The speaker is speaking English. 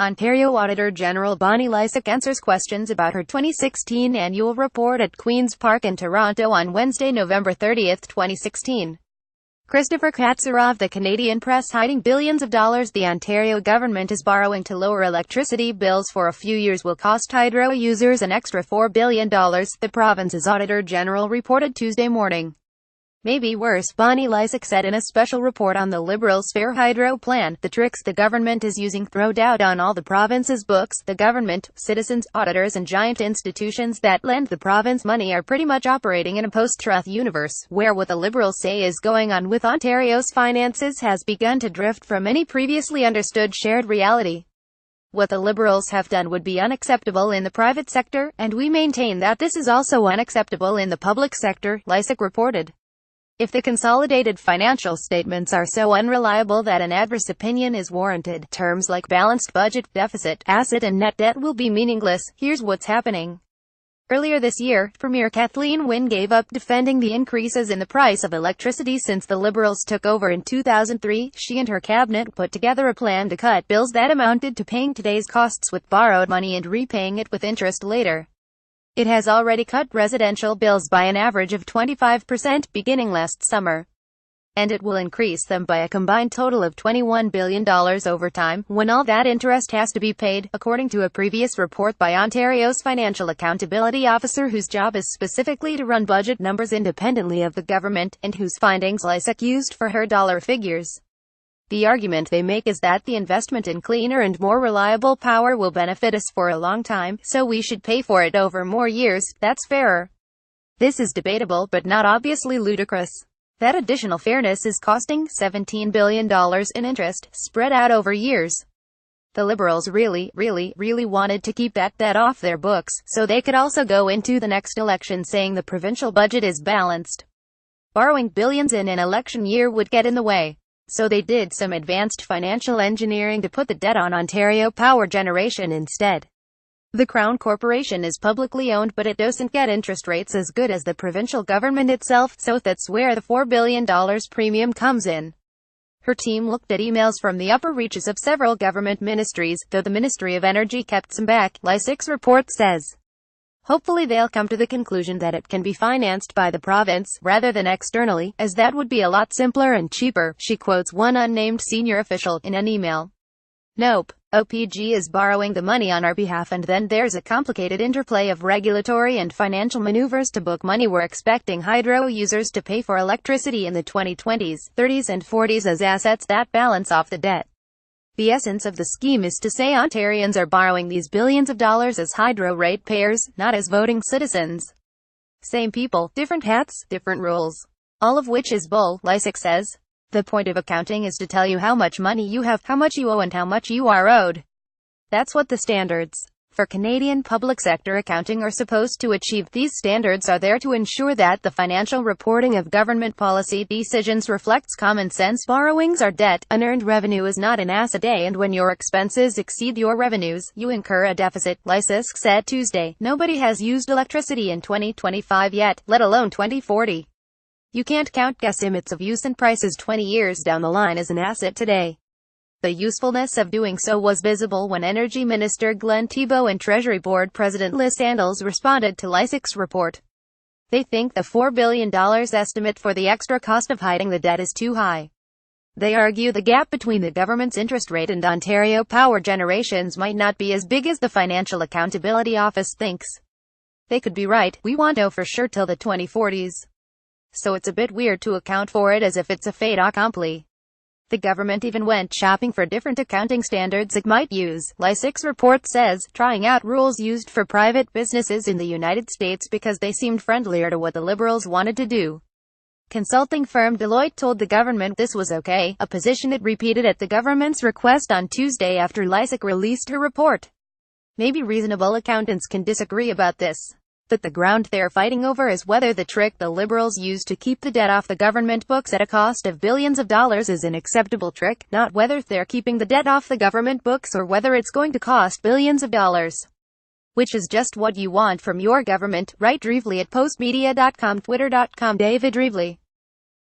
Ontario Auditor General Bonnie Lysyk answers questions about her 2016 annual report at Queen's Park in Toronto on Wednesday, November 30, 2016. Christopher Katsarov. The Canadian press hiding billions of dollars the Ontario government is borrowing to lower electricity bills for a few years will cost hydro users an extra $4 billion, the province's Auditor General reported Tuesday morning. Maybe worse, Bonnie Lysyk said in a special report on the Liberals' Fair Hydro plan. The tricks the government is using throw doubt on all the province's books. The government, citizens, auditors and giant institutions that lend the province money are pretty much operating in a post-truth universe, where what the Liberals say is going on with Ontario's finances has begun to drift from any previously understood shared reality. What the Liberals have done would be unacceptable in the private sector, and we maintain that this is also unacceptable in the public sector, Lysyk reported. If the consolidated financial statements are so unreliable that an adverse opinion is warranted, terms like balanced budget, deficit, asset and net debt will be meaningless. Here's what's happening. Earlier this year, Premier Kathleen Wynne gave up defending the increases in the price of electricity since the Liberals took over in 2003. She and her cabinet put together a plan to cut bills that amounted to paying today's costs with borrowed money and repaying it with interest later. It has already cut residential bills by an average of 25% beginning last summer. And it will increase them by a combined total of $21 billion over time, when all that interest has to be paid, according to a previous report by Ontario's Financial Accountability Officer, whose job is specifically to run budget numbers independently of the government, and whose findings Lysyk used for her dollar figures. The argument they make is that the investment in cleaner and more reliable power will benefit us for a long time, so we should pay for it over more years. That's fairer. This is debatable, but not obviously ludicrous. That additional fairness is costing $17 billion in interest, spread out over years. The Liberals really wanted to keep that debt off their books, so they could also go into the next election saying the provincial budget is balanced. Borrowing billions in an election year would get in the way. So they did some advanced financial engineering to put the debt on Ontario Power Generation instead. The Crown Corporation is publicly owned, but it doesn't get interest rates as good as the provincial government itself, so that's where the $4 billion premium comes in. Her team looked at emails from the upper reaches of several government ministries, though the Ministry of Energy kept some back, Lysyk's report says. Hopefully they'll come to the conclusion that it can be financed by the province, rather than externally, as that would be a lot simpler and cheaper, she quotes one unnamed senior official in an email. Nope. OPG is borrowing the money on our behalf, and then there's a complicated interplay of regulatory and financial maneuvers to book money. We're expecting hydro users to pay for electricity in the 2020s, 30s and 40s as assets that balance off the debt. The essence of the scheme is to say Ontarians are borrowing these billions of dollars as hydro ratepayers, not as voting citizens. Same people, different hats, different rules. All of which is bull, Lysyk says. The point of accounting is to tell you how much money you have, how much you owe and how much you are owed. That's what the standards for Canadian public sector accounting are supposed to achieve. These standards are there to ensure that the financial reporting of government policy decisions reflects common sense. Borrowings are debt, unearned revenue is not an asset, and when your expenses exceed your revenues, you incur a deficit, Lysyk said Tuesday. Nobody has used electricity in 2025 yet, let alone 2040. You can't count guesstimates of use and prices 20 years down the line as an asset today. The usefulness of doing so was visible when Energy Minister Glenn Thibeault and Treasury Board President Liz Sandals responded to Lysyk's report. They think the $4 billion estimate for the extra cost of hiding the debt is too high. They argue the gap between the government's interest rate and Ontario Power Generation's might not be as big as the Financial Accountability Office thinks. They could be right. We won't know for sure till the 2040s. So it's a bit weird to account for it as if it's a fait accompli. The government even went shopping for different accounting standards it might use, Lysyk's report says, trying out rules used for private businesses in the United States because they seemed friendlier to what the Liberals wanted to do. Consulting firm Deloitte told the government this was okay, a position it repeated at the government's request on Tuesday after Lysyk released her report. Maybe reasonable accountants can disagree about this. But the ground they're fighting over is whether the trick the Liberals use to keep the debt off the government books at a cost of billions of dollars is an acceptable trick, not whether they're keeping the debt off the government books or whether it's going to cost billions of dollars. Which is just what you want from your government, right? Reevely at postmedia.com, twitter.com, David Reevely.